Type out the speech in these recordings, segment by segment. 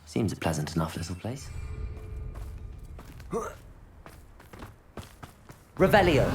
Seems a pleasant enough little place. Revelio.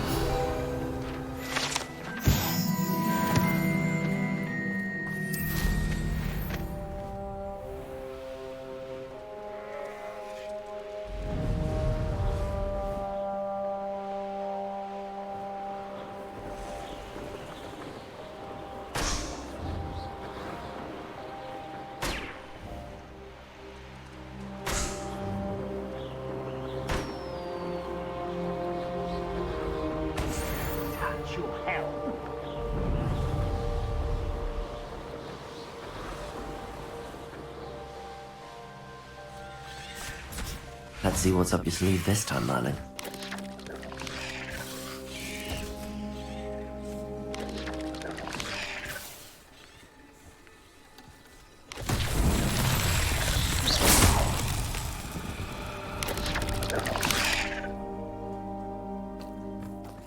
Let's see what's up your sleeve this time, Merlin.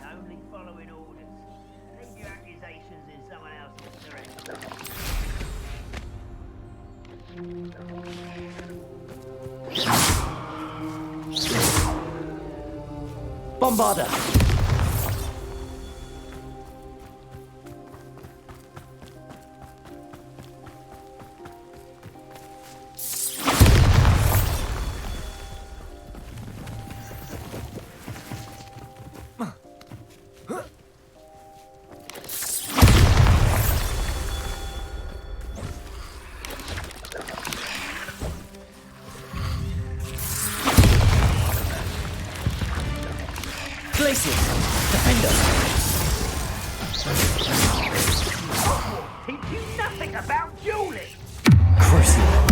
Only following orders. Leave your accusations in someone else's direction. Bombarder! Defender! Teach you nothing about dueling! Crucible!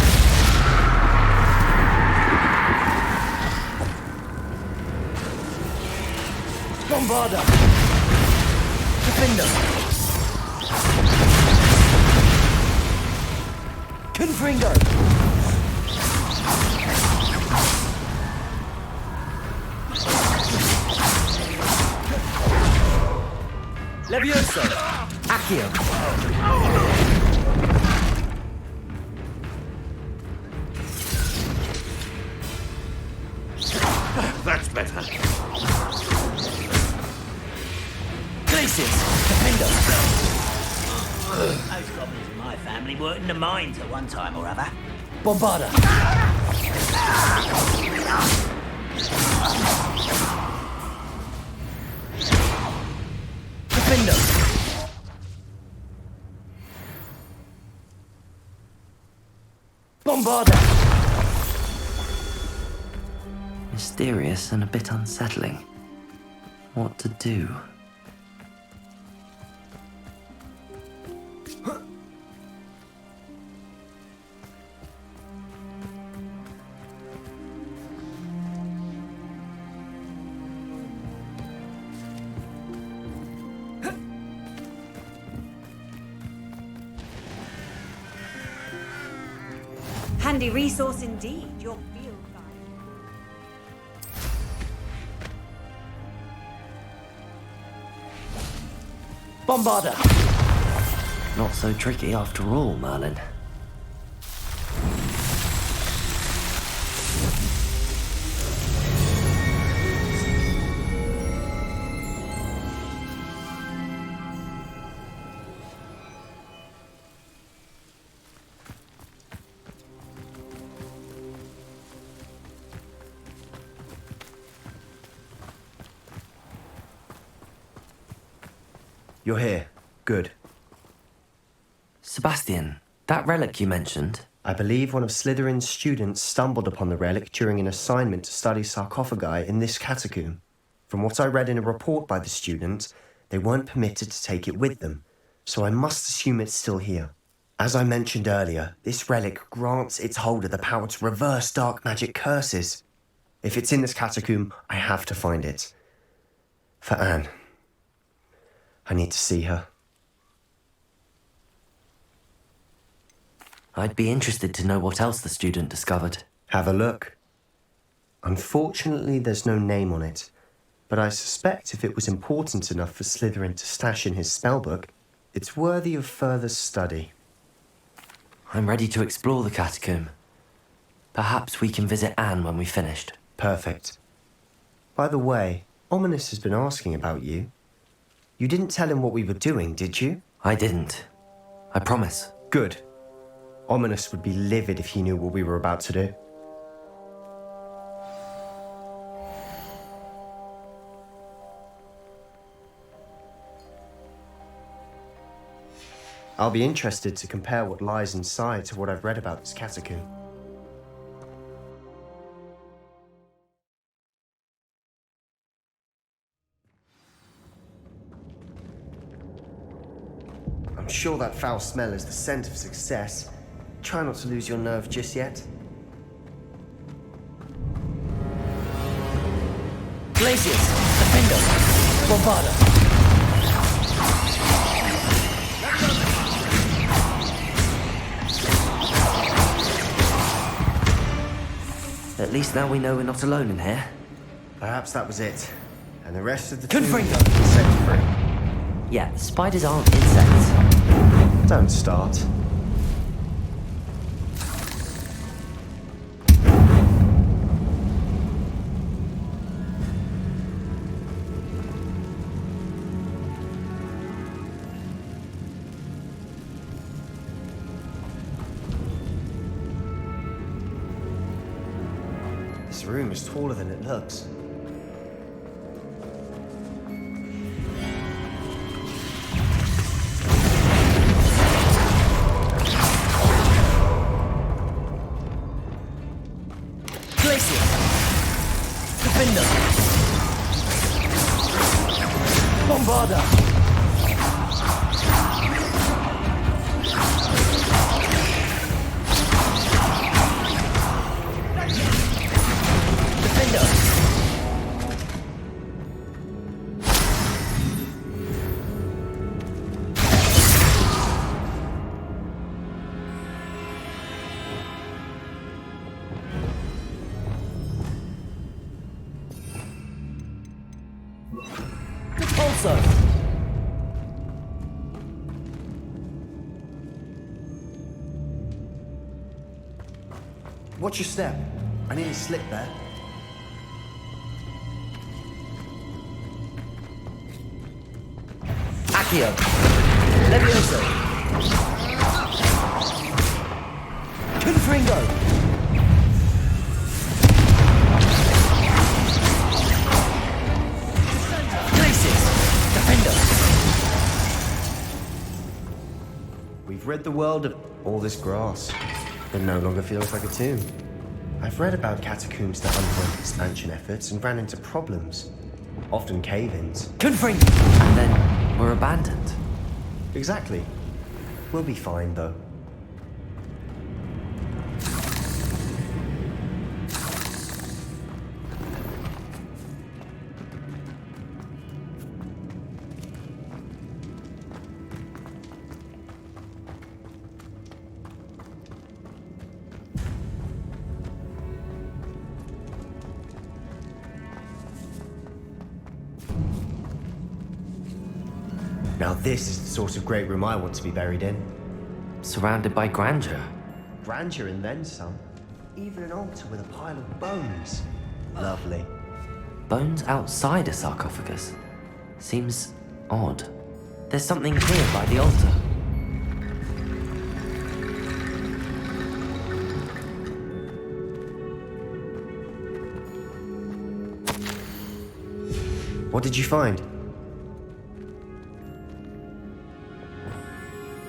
Bombarder! Defender! Confringo! Levioso! Accio! That's better. Glacius! Defender! Most goblins in my family worked in the mines at one time or other. Bombarder! Defender! Bombarder! Mysterious and a bit unsettling. What to do? Handy resource indeed, your field guide. Bombarder! Not so tricky after all, Merlin. You're here. Good. Sebastian, that relic you mentioned, I believe one of Slytherin's students stumbled upon the relic during an assignment to study sarcophagi in this catacomb. From what I read in a report by the student, they weren't permitted to take it with them, so I must assume it's still here. As I mentioned earlier, this relic grants its holder the power to reverse dark magic curses. If it's in this catacomb, I have to find it. For Anne. I need to see her. I'd be interested to know what else the student discovered. Have a look. Unfortunately, there's no name on it, but I suspect if it was important enough for Slytherin to stash in his spellbook, it's worthy of further study. I'm ready to explore the catacomb. Perhaps we can visit Anne when we've finished. Perfect. By the way, Ominous has been asking about you. You didn't tell him what we were doing, did you? I didn't. I promise. Good. Ominous would be livid if he knew what we were about to do. I'll be interested to compare what lies inside to what I've read about this catacomb. I'm sure that foul smell is the scent of success. Try not to lose your nerve just yet. Glaciers! Defender! Bombarda! At least now we know we're not alone in here. Perhaps that was it. And the rest of the Confringo! team set free. Yeah, spiders aren't insects. Don't start. This room is taller than it looks. Glacier! Defender! Bombarda! Also, Watch your step. I nearly slipped there. Accio! Levioso! Confringo! Glaciers! Defender! We've rid the world of all this grass. It no longer feels like a tomb. I've read about catacombs that underwent expansion efforts and ran into problems. Often cave-ins. Confringo! And then we're abandoned. Exactly. We'll be fine, though. Now this is the sort of great room I want to be buried in. Surrounded by grandeur. Grandeur and then some. Even an altar with a pile of bones. Lovely. Bones outside a sarcophagus. Seems odd. There's something here by the altar. What did you find?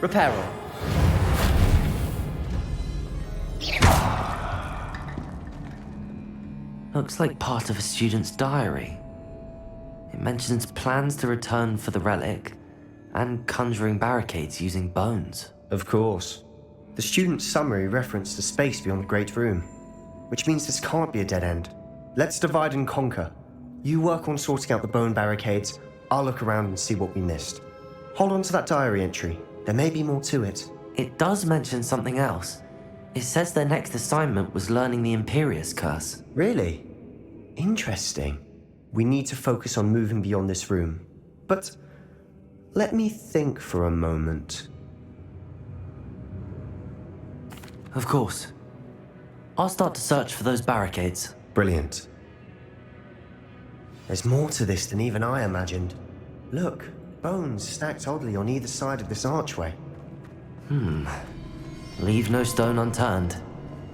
Reparo. Looks like part of a student's diary. It mentions plans to return for the relic and conjuring barricades using bones. Of course. The student's summary referenced the space beyond the Great Room, which means this can't be a dead end. Let's divide and conquer. You work on sorting out the bone barricades, I'll look around and see what we missed. Hold on to that diary entry. There may be more to it. It does mention something else. It says their next assignment was learning the Imperius curse. Really? Interesting. We need to focus on moving beyond this room. But let me think for a moment. Of course. I'll start to search for those barricades. Brilliant. There's more to this than even I imagined. Look, bones stacked oddly on either side of this archway. Leave no stone unturned.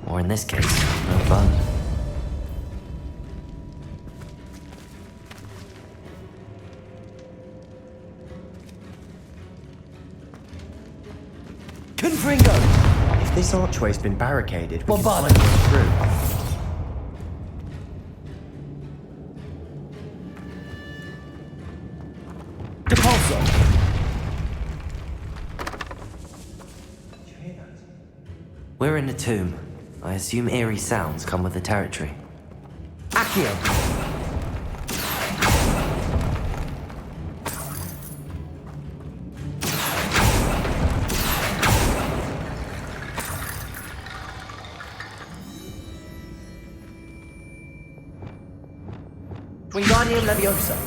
Or in this case, no bone. Confringo! If this archway's been barricaded, we can Bombard. find a way through. Depulso! We're in a tomb. I assume eerie sounds come with the territory. Accio! Wingardium Leviosa!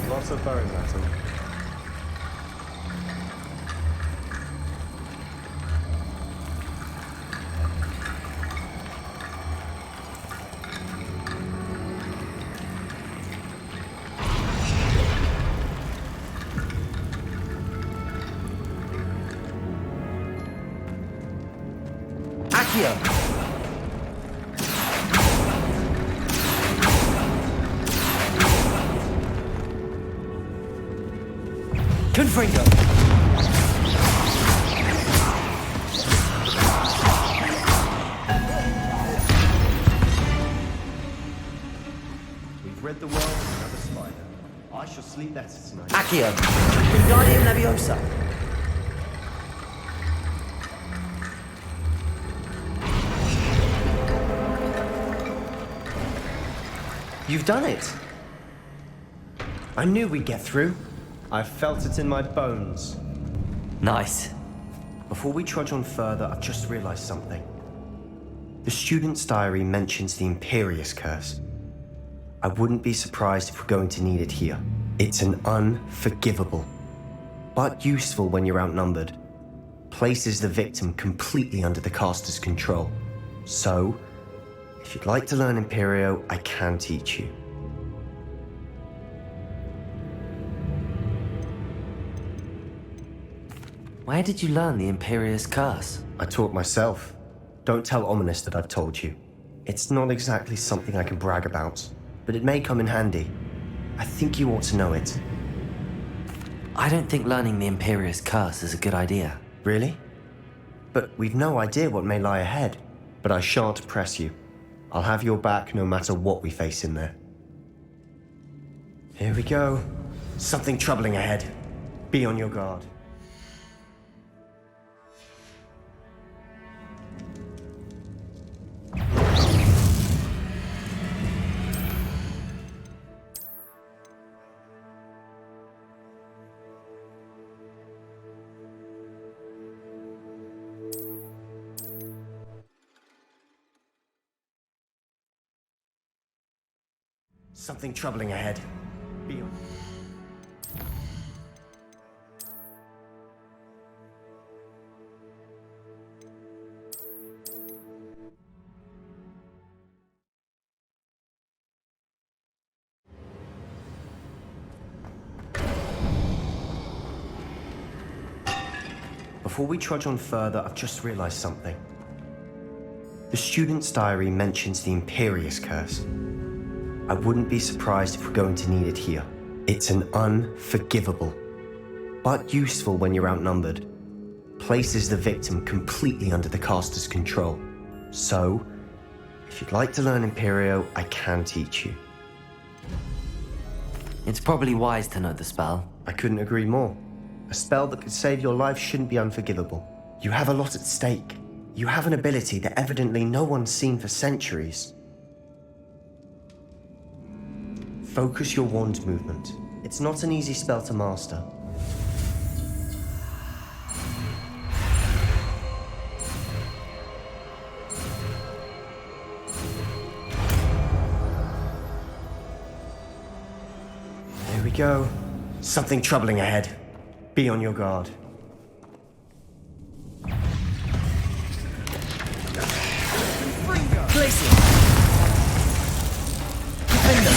Lots of bone metal. Accio! Confringo! We've read the world of another spider. I shall sleep better tonight. Accio! Wingardium Leviosa! You've done it! I knew we'd get through. I felt it in my bones. Nice. Before we trudge on further, I've just realized something. The student's diary mentions the Imperious Curse. I wouldn't be surprised if we're going to need it here. It's an unforgivable, but useful when you're outnumbered. Places the victim completely under the caster's control. So, if you'd like to learn Imperio, I can teach you. Where did you learn the Imperious Curse? I taught myself. Don't tell Ominous that I've told you. It's not exactly something I can brag about, but it may come in handy. I think you ought to know it. I don't think learning the Imperious Curse is a good idea. Really? But we've no idea what may lie ahead. But I shan't press you. I'll have your back no matter what we face in there. Here we go. Something troubling ahead. Be on your guard. Something troubling ahead. Be on. Before we trudge on further, I've just realized something. The student's diary mentions the Imperious Curse. I wouldn't be surprised if we're going to need it here. It's an unforgivable, but useful when you're outnumbered. Places the victim completely under the caster's control. So, if you'd like to learn Imperio, I can teach you. It's probably wise to know the spell. I couldn't agree more. A spell that could save your life shouldn't be unforgivable. You have a lot at stake. You have an ability that evidently no one's seen for centuries. Focus your wand movement. It's not an easy spell to master. go. Something troubling ahead. Be on your guard. Glacier. Defender.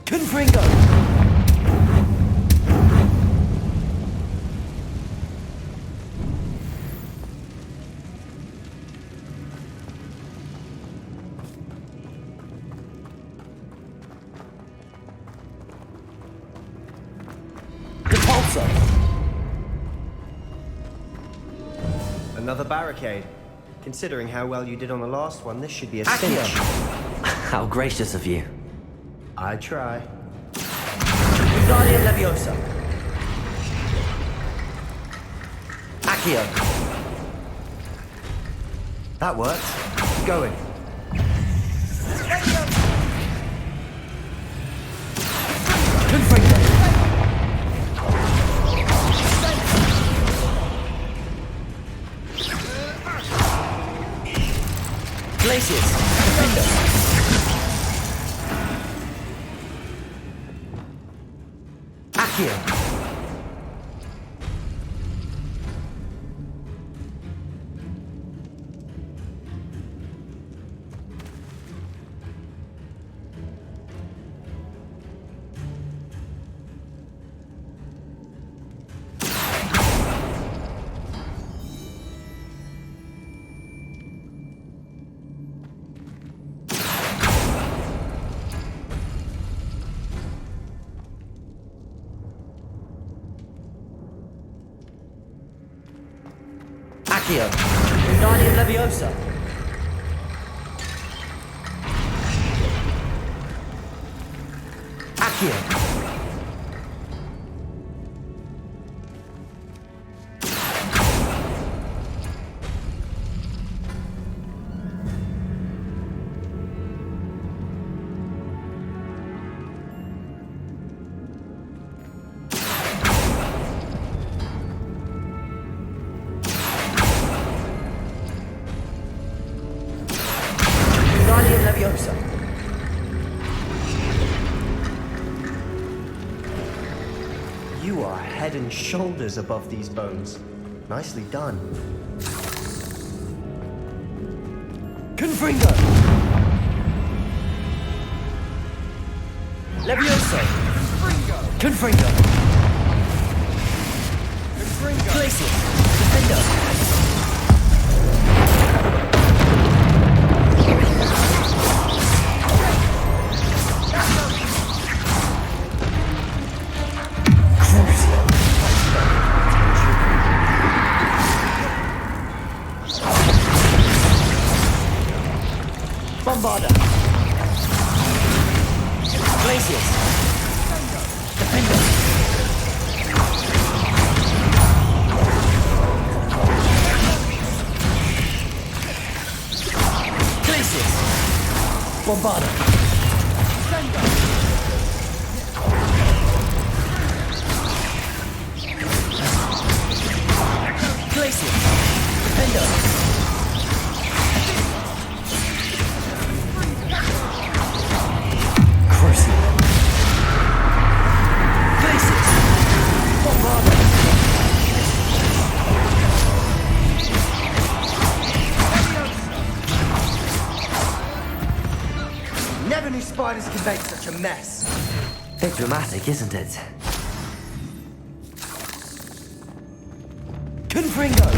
Confringo. Another barricade. Considering how well you did on the last one, this should be a Accio. cinch. How gracious of you. I try. Guardian Leviosa. Accio. That worked. Going. Confringo. Glaciers. Defender. Accio. Accio. Guardian Leviosa. Accio. Guardian Leviosa. You are head and shoulders above these bones. Nicely done. Confringo. Leviosa. Confringo. Glacier. Defender. Bombarda. Glaciers. Defender. Glaciers. Bombarda. Glaciers. Defender. Never knew spiders could make such a mess. Bit dramatic, isn't it? Confringo.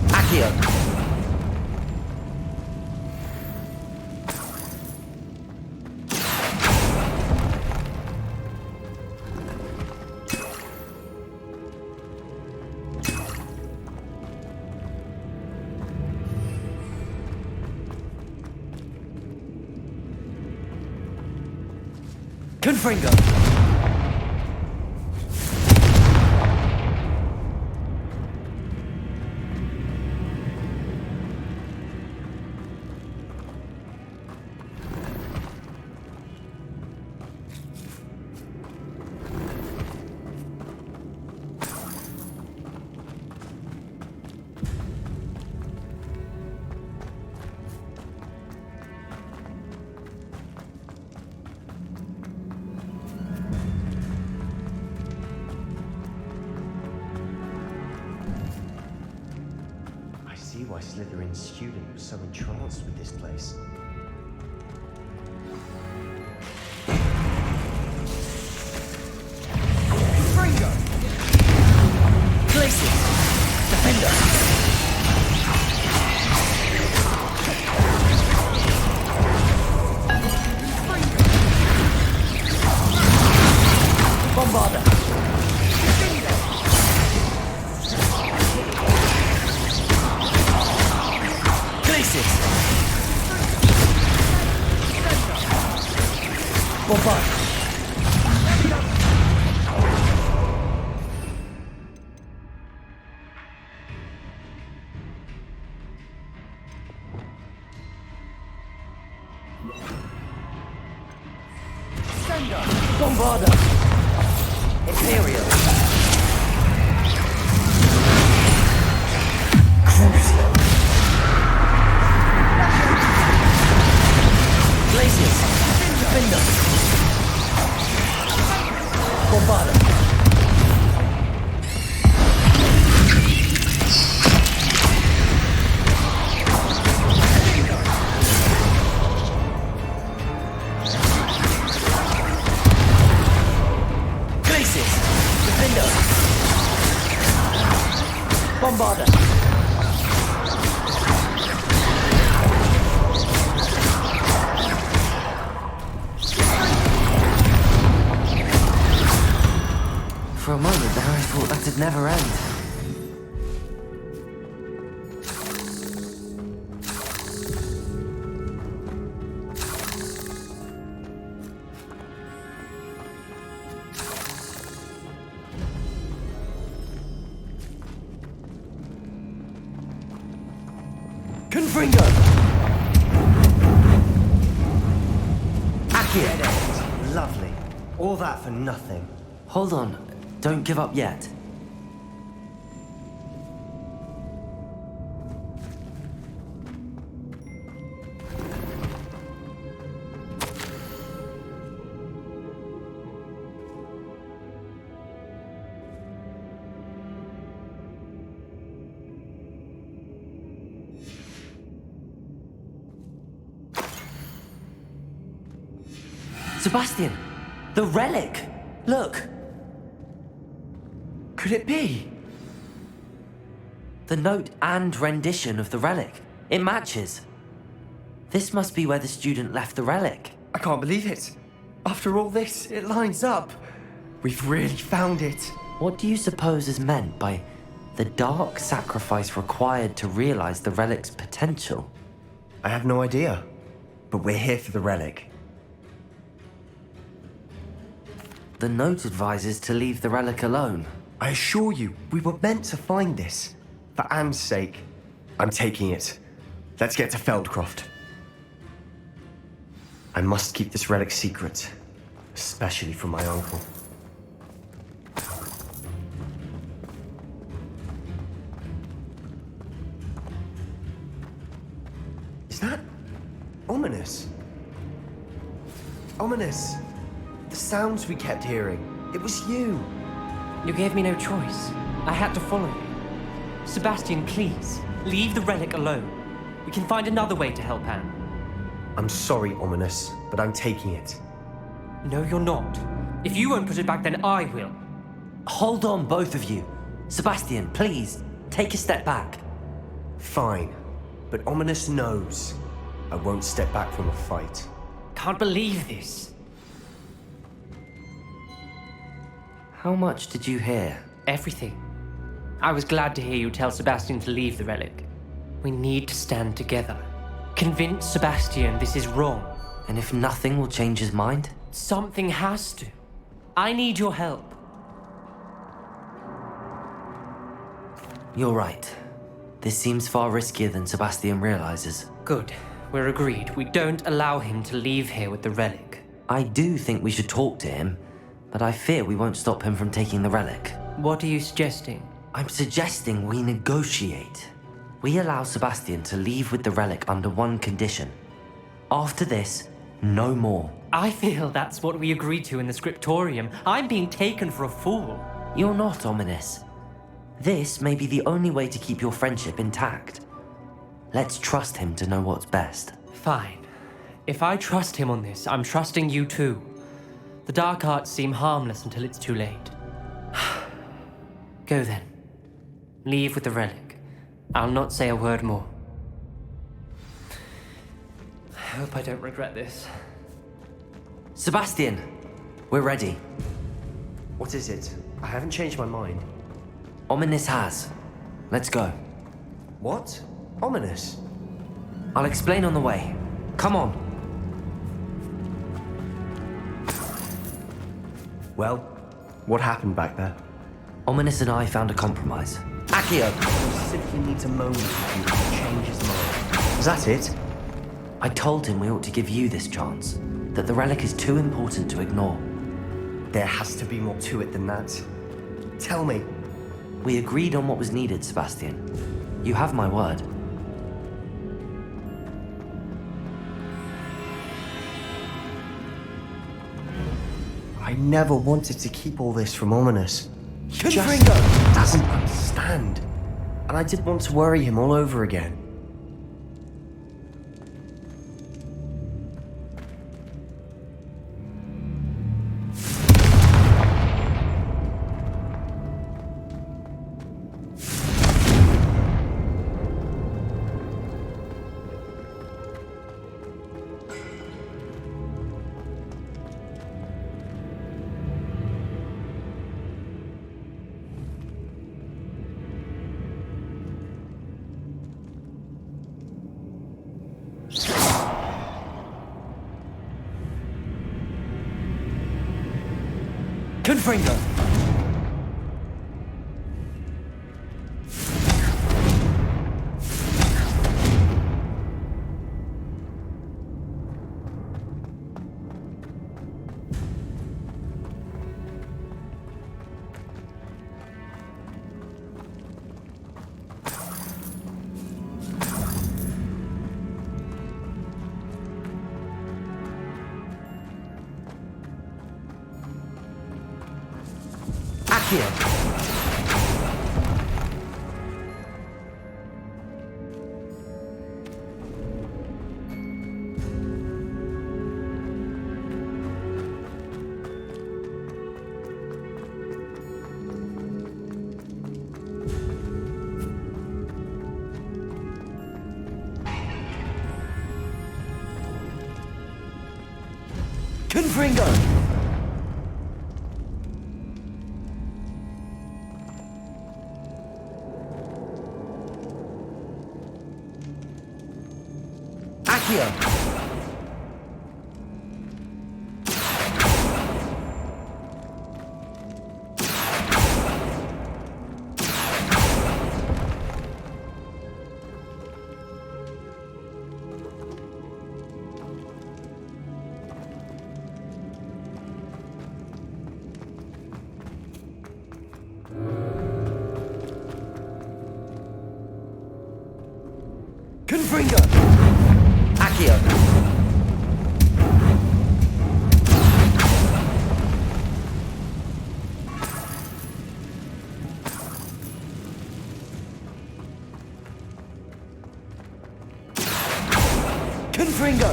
Accio. Confringo. Slytherin student was so entranced with this place? Confringo! Glacius! Defender! Bombarda! Glacius! Bombarda! Bombarda! Imperial! Crucio! Glacius! Defender! Bombarda! Glacius! Defender! Bombarda! For a moment there, I thought that'd never end. Confringo! Accio! Lovely. All that for nothing. Hold on, don't give up yet. Sebastian! The relic! Look! Could it be? The note and rendition of the relic. It matches. This must be where the student left the relic. I can't believe it. After all this, it lines up. We've really found it. What do you suppose is meant by the dark sacrifice required to realize the relic's potential? I have no idea. But we're here for the relic. The note advises to leave the relic alone. I assure you, we were meant to find this. For Anne's sake. I'm taking it. Let's get to Feldcroft. I must keep this relic secret. Especially from my uncle. Is that ominous? Ominous. The sounds we kept hearing. It was you. You gave me no choice. I had to follow you. Sebastian, please, leave the relic alone. We can find another way to help Anne. I'm sorry, Ominous, but I'm taking it. No, you're not. If you won't put it back, then I will. Hold on, both of you. Sebastian, please, take a step back. Fine, but Ominous knows I won't step back from a fight. Can't believe this. How much did you hear? Everything. I was glad to hear you tell Sebastian to leave the relic. We need to stand together. Convince Sebastian this is wrong. And if nothing will change his mind? Something has to. I need your help. You're right. This seems far riskier than Sebastian realizes. Good. We're agreed. We don't allow him to leave here with the relic. I do think we should talk to him, but I fear we won't stop him from taking the relic. What are you suggesting? I'm suggesting we negotiate. We allow Sebastian to leave with the relic under one condition. After this, no more. I feel that's what we agreed to in the scriptorium. I'm being taken for a fool. You're not, Ominous. This may be the only way to keep your friendship intact. Let's trust him to know what's best. Fine. If I trust him on this, I'm trusting you too. The dark arts seem harmless until it's too late. Go then. Leave with the relic. I'll not say a word more. I hope I don't regret this. Sebastian, we're ready. What is it? I haven't changed my mind. Ominous has. Let's go. What? Ominous? I'll explain on the way. Come on. Well, what happened back there? Ominous and I found a compromise. Accio! Simply needs a moment with you to change his mind. Is that it? I told him we ought to give you this chance. That the relic is too important to ignore. There has to be more to it than that. Tell me. We agreed on what was needed, Sebastian. You have my word. I never wanted to keep all this from Ominous. He just Confringo! doesn't understand. And I didn't want to worry him all over again. Confringo! Accio! Confringo! Accio! Confringo! Accio! Confringo!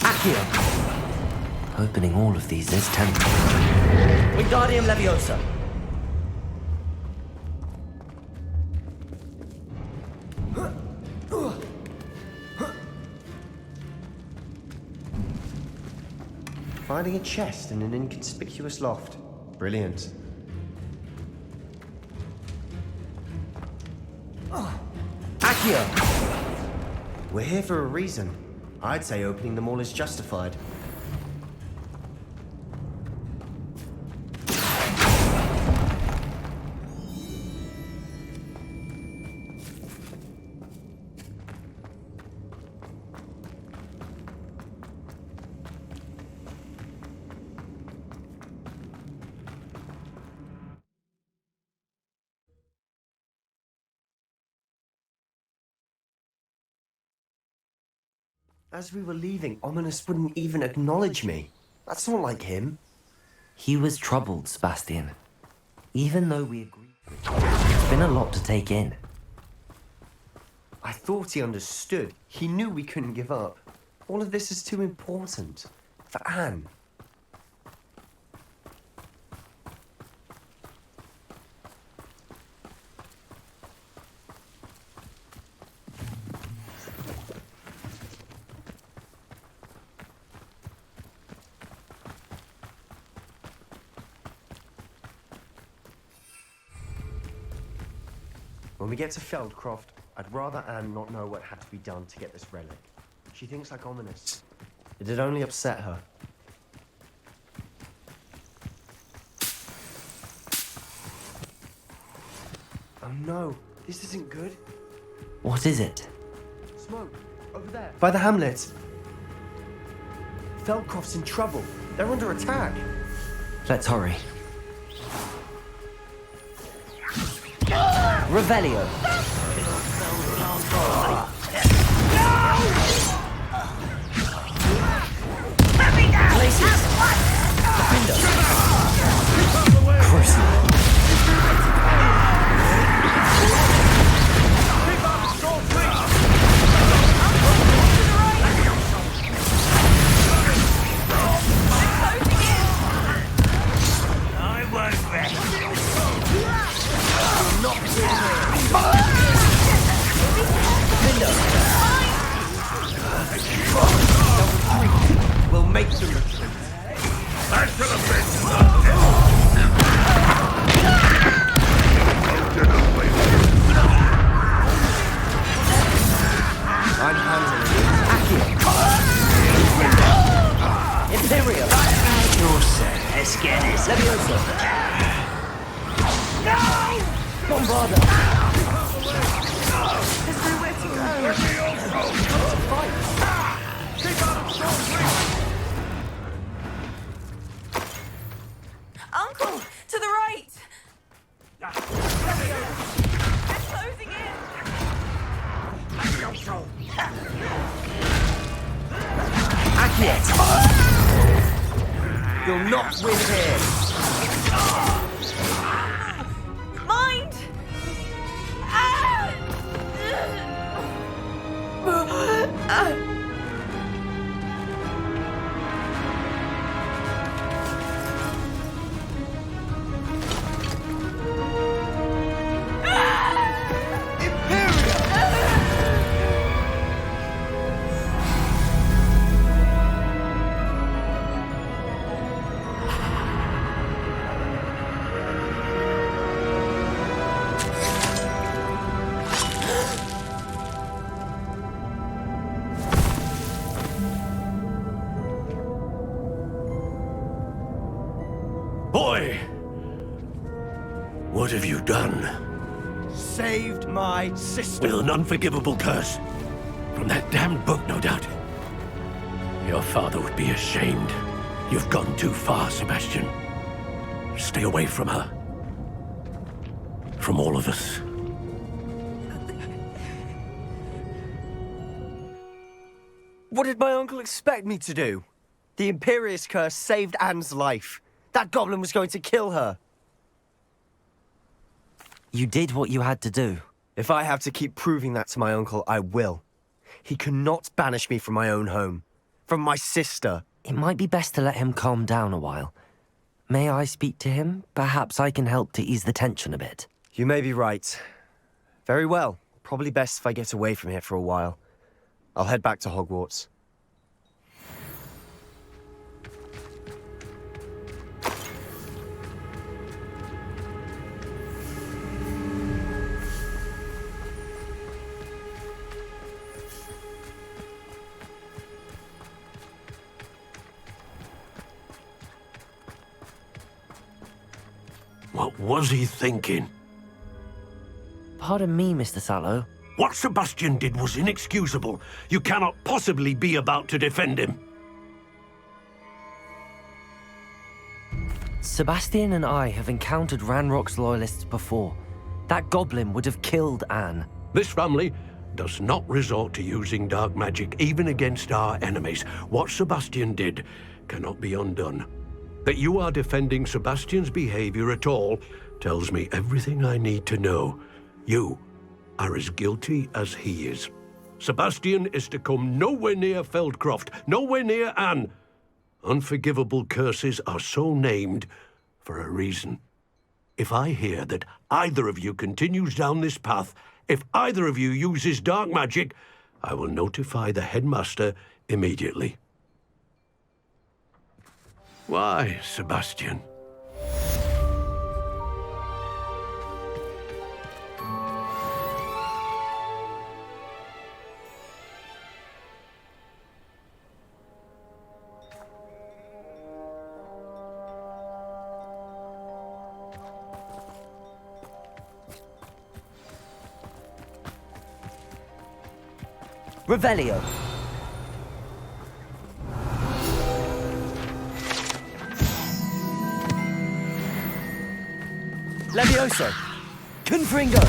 Accio! Opening all of these is tempting. Wingardium Leviosa! Finding a chest in an inconspicuous loft. Brilliant. Accio! We're here for a reason. I'd say opening them all is justified. As we were leaving, Ominous wouldn't even acknowledge me. That's not like him. He was troubled, Sebastian. Even though we agreed, it's been a lot to take in. I thought he understood. He knew we couldn't give up. All of this is too important. For Anne. When we get to Feldcroft, I'd rather Anne not know what had to be done to get this relic. She thinks like Ominous. It'd only upset her. Oh no, this isn't good. What is it? Smoke, over there. By the hamlet. Feldcroft's in trouble. They're under attack. Let's hurry. Revelio. Places. Defender. Crucible. I won't rest. We'll make them retreat. I should have been. I'm handling Imperial. You're set. Let's get this. Leviosa. Bombarda. Uncle, to the right! They're closing in! Acquiesce. You'll not win here. Mind! Ah! Boy! What have you done? Saved my sister. With an unforgivable curse. From that damned book, no doubt. Your father would be ashamed. You've gone too far, Sebastian. Stay away from her. From all of us. What did my uncle expect me to do? The Imperious curse saved Anne's life. That goblin was going to kill her. You did what you had to do. If I have to keep proving that to my uncle, I will. He cannot banish me from my own home. From my sister. It might be best to let him calm down a while. May I speak to him? Perhaps I can help to ease the tension a bit. You may be right. Very well. Probably best if I get away from here for a while. I'll head back to Hogwarts. What was he thinking? Pardon me, Mr. Sallow. What Sebastian did was inexcusable. You cannot possibly be about to defend him. Sebastian and I have encountered Ranrock's loyalists before. That goblin would have killed Anne. This family does not resort to using dark magic even against our enemies. What Sebastian did cannot be undone. That you are defending Sebastian's behavior at all tells me everything I need to know. You are as guilty as he is. Sebastian is to come nowhere near Feldcroft, nowhere near Anne. Unforgivable curses are so named for a reason. If I hear that either of you continues down this path, if either of you uses dark magic, I will notify the headmaster immediately. Why, Sebastian? Revelio. Levioso. Confringo.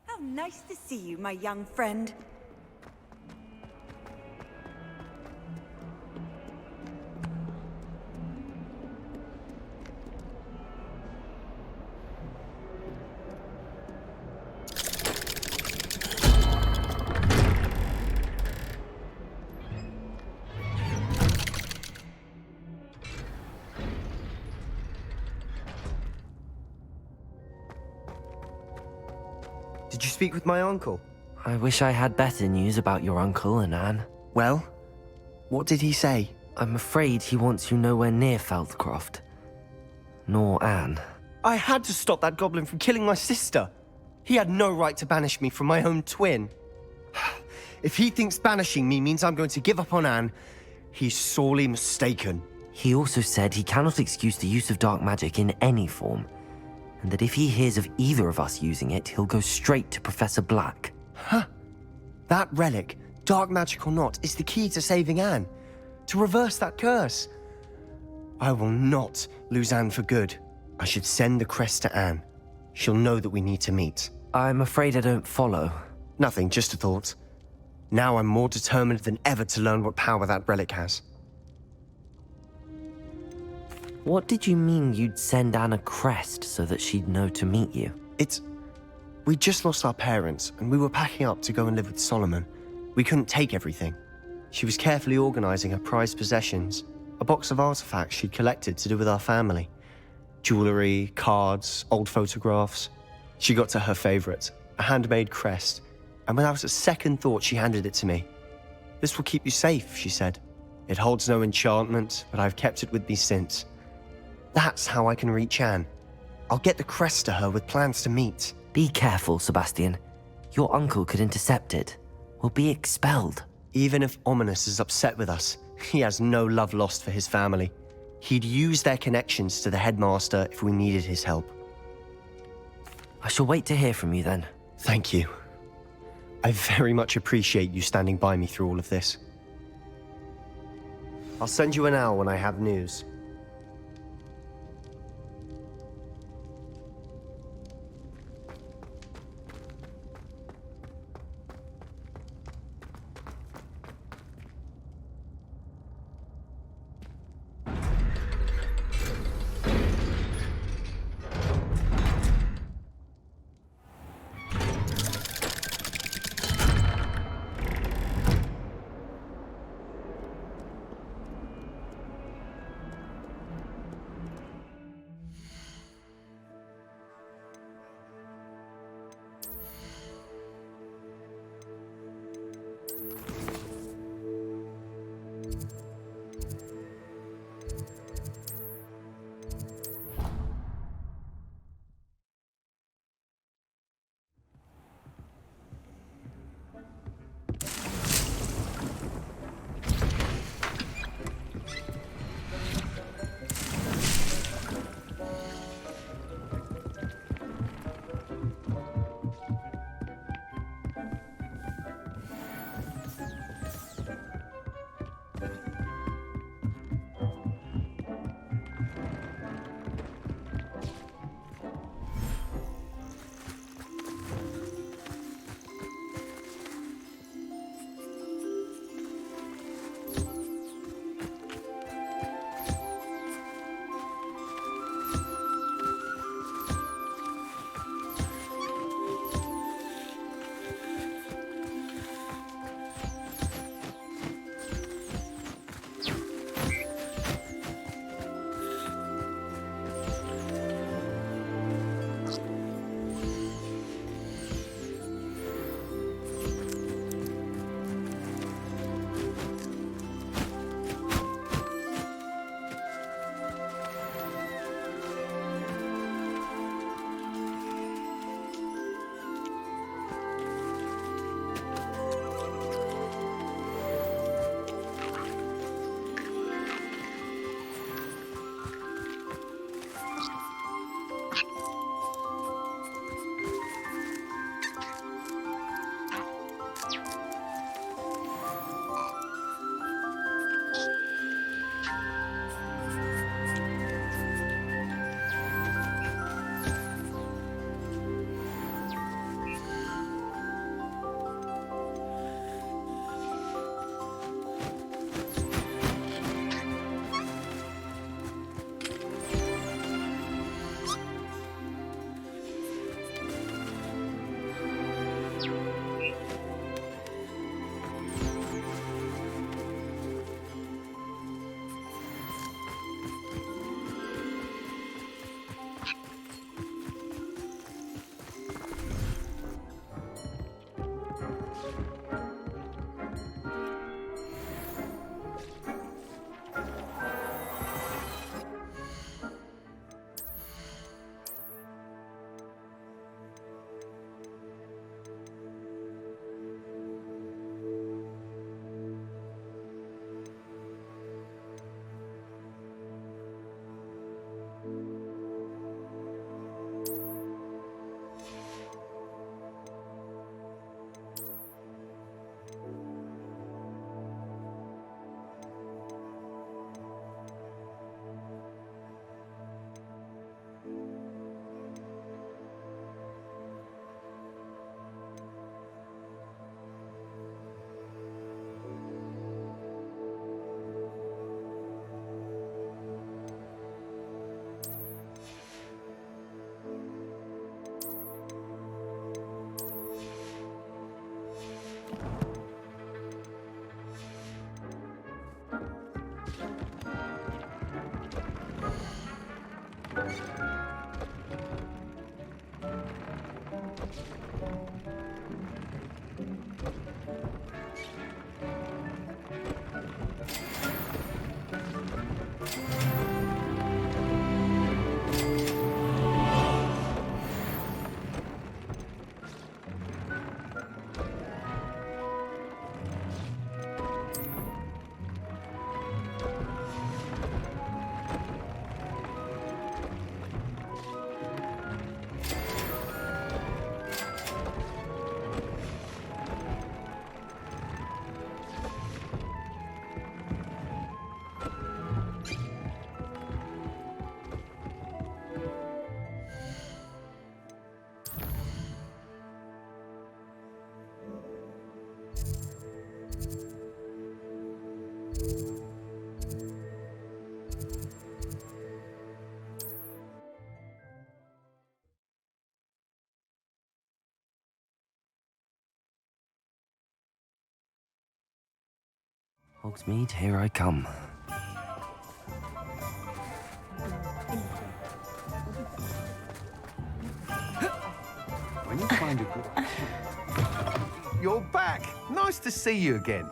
How nice to see you, my young friend. Did you speak with my uncle? I wish I had better news about your uncle and Anne. Well, what did he say? I'm afraid he wants you nowhere near Feldcroft. Nor Anne. I had to stop that goblin from killing my sister. He had no right to banish me from my own twin. If he thinks banishing me means I'm going to give up on Anne, he's sorely mistaken. He also said he cannot excuse the use of dark magic in any form, and that if he hears of either of us using it, he'll go straight to Professor Black. Huh. That relic, dark magic or not, is the key to saving Anne. To reverse that curse. I will not lose Anne for good. I should send the crest to Anne. She'll know that we need to meet. I'm afraid I don't follow. Nothing, just a thought. Now I'm more determined than ever to learn what power that relic has. What did you mean you'd send Anne a crest so that she'd know to meet you? We just lost our parents, and we were packing up to go and live with Solomon. We couldn't take everything. She was carefully organizing her prized possessions, a box of artifacts she'd collected to do with our family. Jewelry, cards, old photographs. She got to her favorite, a handmade crest, and without a second thought, she handed it to me. "This will keep you safe," she said. "It holds no enchantment, but I've kept it with me since. That's how I can reach Anne. I'll get the crest to her with plans to meet." Be careful, Sebastian. Your uncle could intercept it. We'll be expelled. Even if Ominous is upset with us, he has no love lost for his family. He'd use their connections to the headmaster if we needed his help. I shall wait to hear from you then. Thank you. I very much appreciate you standing by me through all of this. I'll send you an owl when I have news. Hogsmeade, here I come. When you find a good... You're back! Nice to see you again.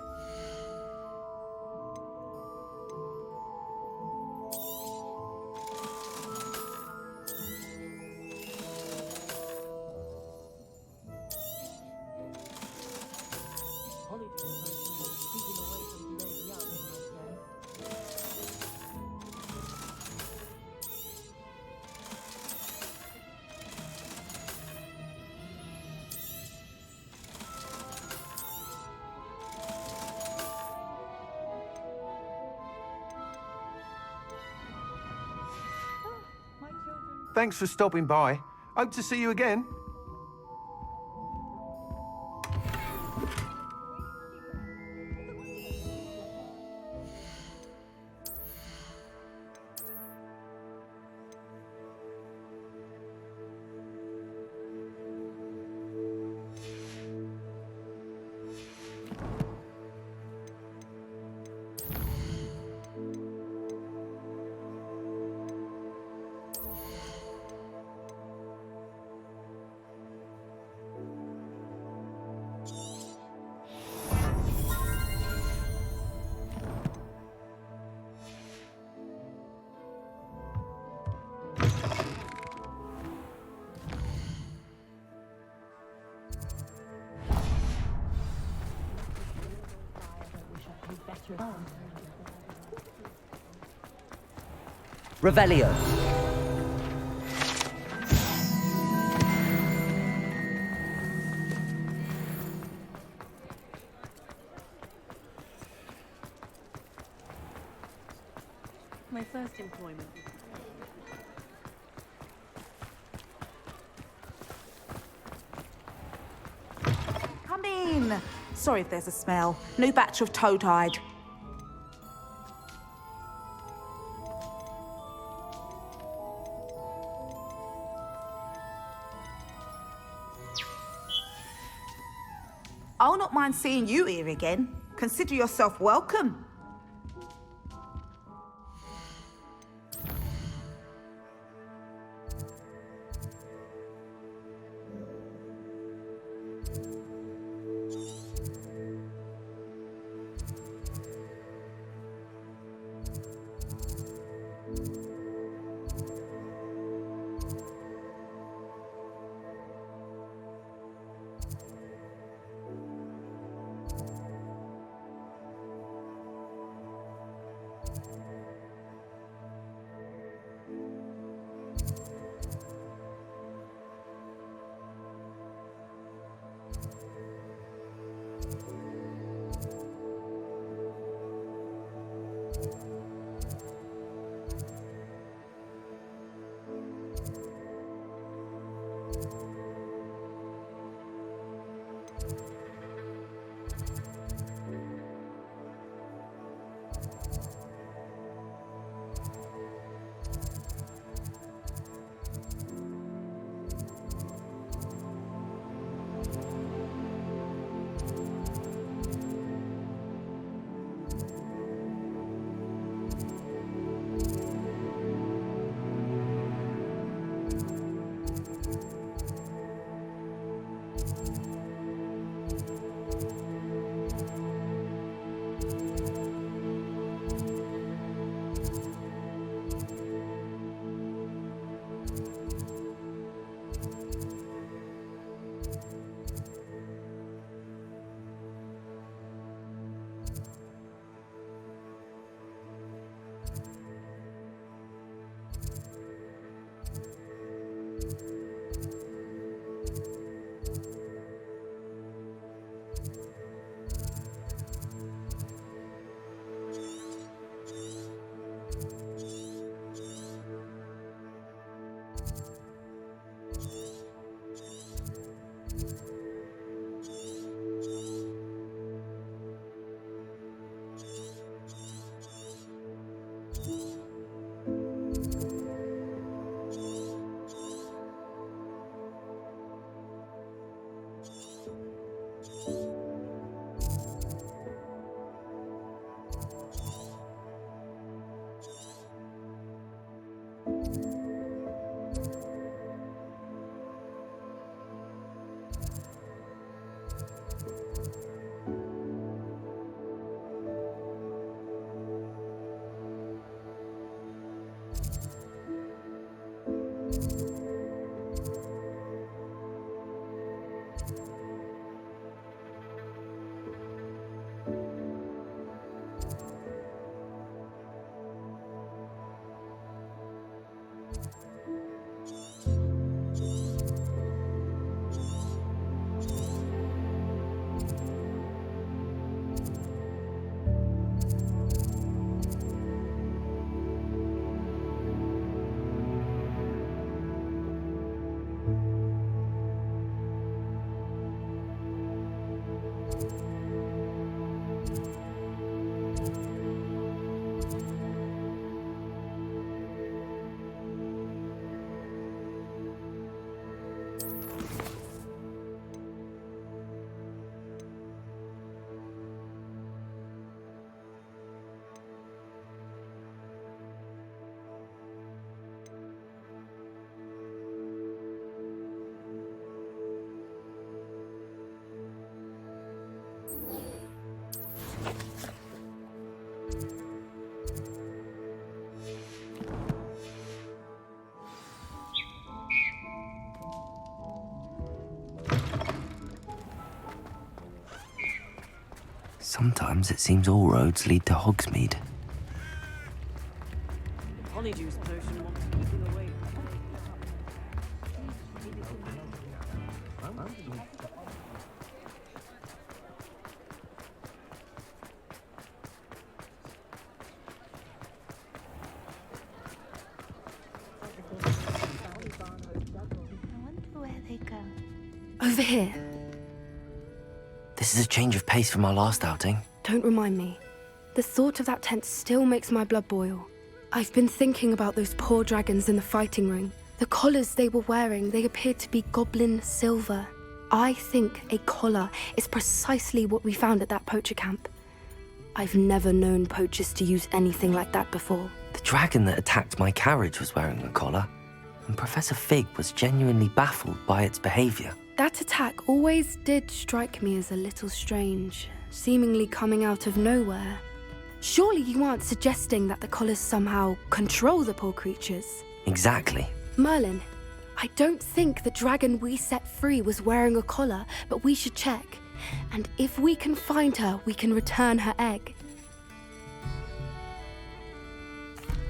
Thanks for stopping by. Hope to see you again. Revelio. My first employment. Come in. Sorry if there's a smell. New batch of toad-hide. I'll not mind seeing you here again. Consider yourself welcome. Sometimes it seems all roads lead to Hogsmeade. Polyjuice potion wants to keep it away. Over here. This is a change of pace from our last outing. Don't remind me. The thought of that tent still makes my blood boil. I've been thinking about those poor dragons in the fighting ring. The collars they were wearing, they appeared to be goblin silver. I think a collar is precisely what we found at that poacher camp. I've never known poachers to use anything like that before. The dragon that attacked my carriage was wearing a collar, and Professor Fig was genuinely baffled by its behavior. That attack always did strike me as a little strange, seemingly coming out of nowhere. Surely you aren't suggesting that the collars somehow control the poor creatures? Exactly. Merlin, I don't think the dragon we set free was wearing a collar, but we should check. And if we can find her, we can return her egg.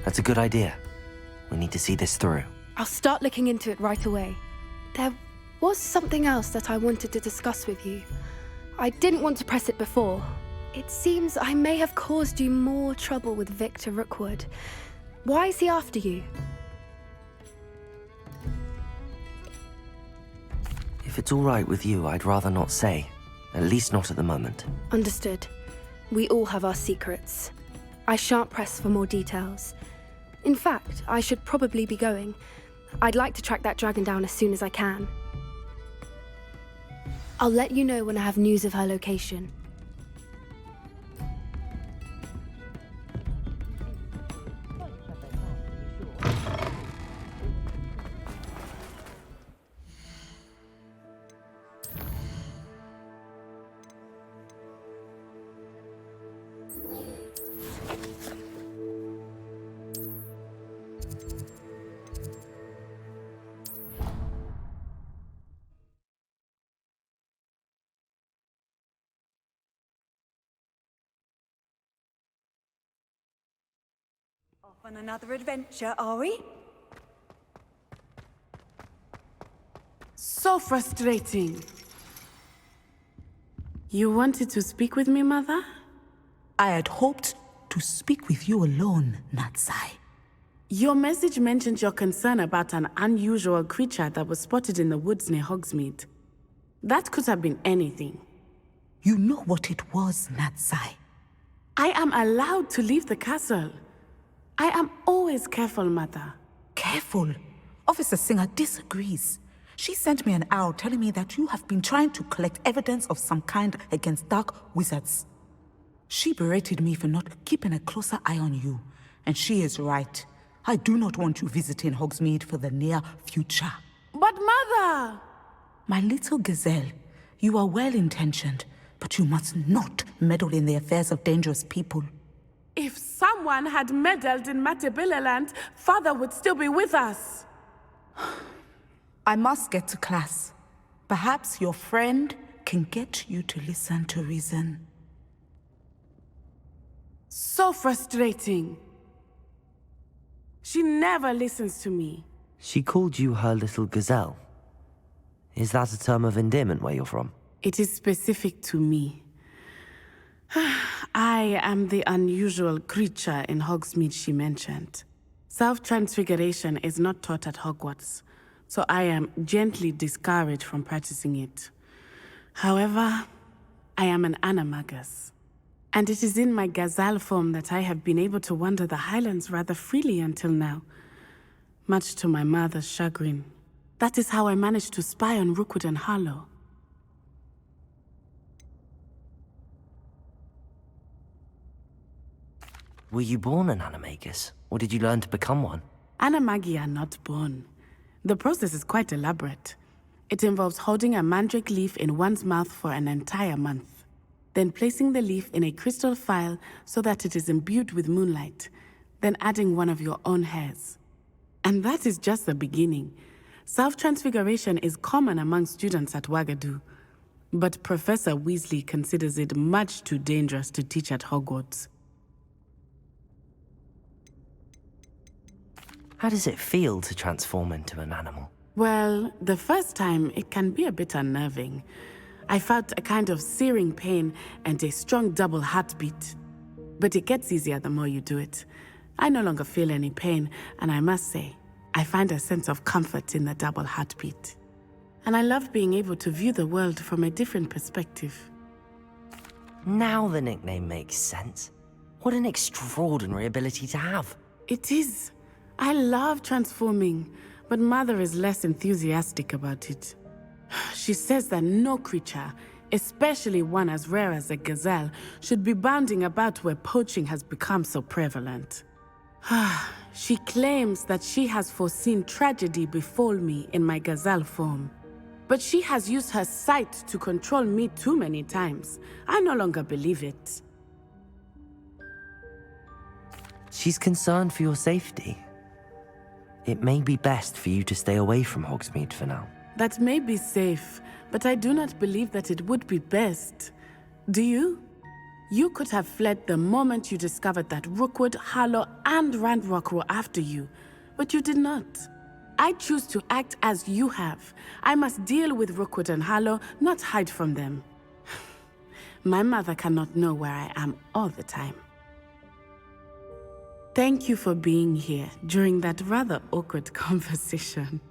That's a good idea. We need to see this through. I'll start looking into it right away. There was something else that I wanted to discuss with you. I didn't want to press it before. It seems I may have caused you more trouble with Victor Rookwood. Why is he after you? If it's all right with you, I'd rather not say. At least not at the moment. Understood. We all have our secrets. I shan't press for more details. In fact, I should probably be going. I'd like to track that dragon down as soon as I can. I'll let you know when I have news of her location. Off on another adventure, are we? So frustrating. You wanted to speak with me, Mother? I had hoped to speak with you alone, Natsai. Your message mentioned your concern about an unusual creature that was spotted in the woods near Hogsmeade. That could have been anything. You know what it was, Natsai. I am allowed to leave the castle. I am always careful, Mother. Careful? Officer Singer disagrees. She sent me an owl telling me that you have been trying to collect evidence of some kind against dark wizards. She berated me for not keeping a closer eye on you, and she is right. I do not want you visiting Hogsmeade for the near future. But Mother! My little gazelle, you are well-intentioned, but you must not meddle in the affairs of dangerous people. If someone had meddled in Matabeleland, Father would still be with us. I must get to class. Perhaps your friend can get you to listen to reason. So frustrating. She never listens to me. She called you her little gazelle. Is that a term of endearment where you're from? It is specific to me. I am the unusual creature in Hogsmeade she mentioned. Self-transfiguration is not taught at Hogwarts, so I am gently discouraged from practicing it. However, I am an animagus, and it is in my gazelle form that I have been able to wander the Highlands rather freely until now, much to my mother's chagrin. That is how I managed to spy on Rookwood and Harlow. Were you born an animagus, or did you learn to become one? Animagi are not born. The process is quite elaborate. It involves holding a mandrake leaf in one's mouth for an entire month, then placing the leaf in a crystal phial so that it is imbued with moonlight, then adding one of your own hairs. And that is just the beginning. Self-transfiguration is common among students at Wagadu. but Professor Weasley considers it much too dangerous to teach at Hogwarts. How does it feel to transform into an animal? Well, the first time it can be a bit unnerving. I felt a kind of searing pain and a strong double heartbeat. But it gets easier the more you do it. I no longer feel any pain, and I must say, I find a sense of comfort in the double heartbeat. And I love being able to view the world from a different perspective. Now the nickname makes sense. What an extraordinary ability to have. It is. I love transforming, but Mother is less enthusiastic about it. She says that no creature, especially one as rare as a gazelle, should be bounding about where poaching has become so prevalent. She claims that she has foreseen tragedy befall me in my gazelle form. But she has used her sight to control me too many times. I no longer believe it. She's concerned for your safety. It may be best for you to stay away from Hogsmeade for now. That may be safe, but I do not believe that it would be best. Do you? You could have fled the moment you discovered that Rookwood, Harlow, and Ranrock were after you, but you did not. I choose to act as you have. I must deal with Rookwood and Harlow, not hide from them. My mother cannot know where I am all the time. Thank you for being here during that rather awkward conversation.